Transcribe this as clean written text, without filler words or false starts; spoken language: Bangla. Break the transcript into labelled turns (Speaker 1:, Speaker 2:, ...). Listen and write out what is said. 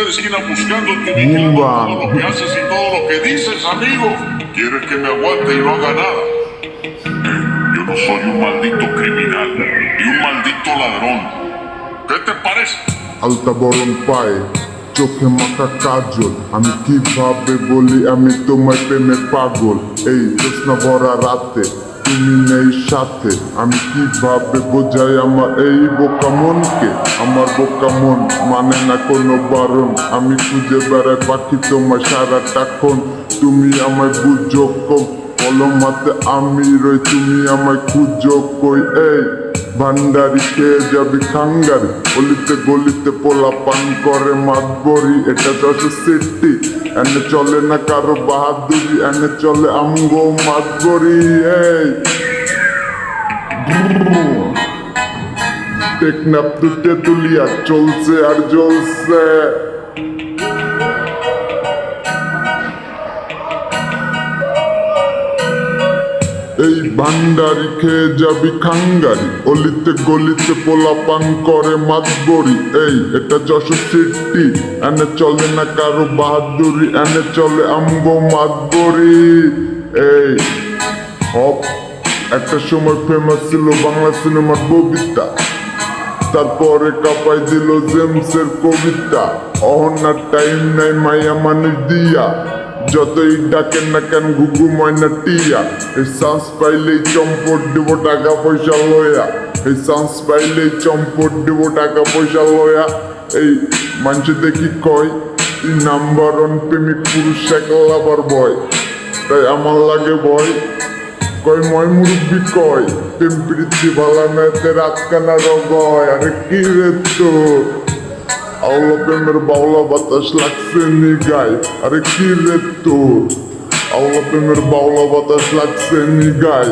Speaker 1: de esquina buscando tu vigilando todo lo que haces y todo lo que dices, amigo. Quieres que me aguante y no haga nada. Yo no soy un maldito criminal y un maldito ladrón. ¿Qué te parece?
Speaker 2: আলতা বরণ পায়ে চোখে মাখা কাজল, আমি কিভাবে বলি আমি তোমার প্রেমে পাগল। এই জ্যোৎস্না ভরা রাতে তুমি নেই সাথে, আমি কিভাবে বোঝাই আমার এই বোকা মনকে। আমার বোকা মন মানে না কোনো বারণ, আমি খুঁজে বেড়াই পাখি তোমার সারাটাক্ষণ। তুমি আমায় বুঝো কলম হাতে আমি রই, তুমি আমায় খুঁজো কই। এই ভান্ডারি খেয়ে যাবি খাঙ্গারি, অলিতে গলিতে পোলা পান করে মাতবরি। এটা যশোর সিটি, এনে চলে না কারো বাহাদুরি, এনে চলে আমগো মাতবরি। এই টেকনাফ টু তেতুলিয়া চলছে আর জ্বলছে। এই ভান্ডারি খেয়ে যাবি খাঙ্গারি, অলিতে গলিতে পোলা পান করে মাতবরি। এই এটা যশোর সিটি, এনে চলে না কারো বাহাদুরি, এনে চলে আমগো মাতবরি। এই হপ একটা সময় ফেমাস ছিল বাংলা সিনেমার ববিতা, তারপরে কাপাই দিল জেমসের কবিতা। অহনার টাইম নাই মাইয়া মানুষ দিয়া, যতই ডাকেন না কেন ঘুঘু ময়না টিয়া। এই চান্স পাইলেই চম্পট দিব টাকা পয়সা লয়া, এই চান্স পাইলেই চম্পট দিব টাকা পয়সা লয়া। এই মানুষ দেখি কয় তুই নাম্বার ওয়ান প্রেমিক পুরুষ একলাবার বয়, তাই আমার লাগে ভয়। কয় ময় মুরব্বী কয় প্রেম প্রীতি ভালা মেয়েতে রাতকানা রগয়। আরে কি রে তোর আওলা প্রেমের বাউলা বাতাস লাগছে নি গায়। আরে কি রে তোর আওলা প্রেমের বাউলা বাতাস লাগছে নি গায়।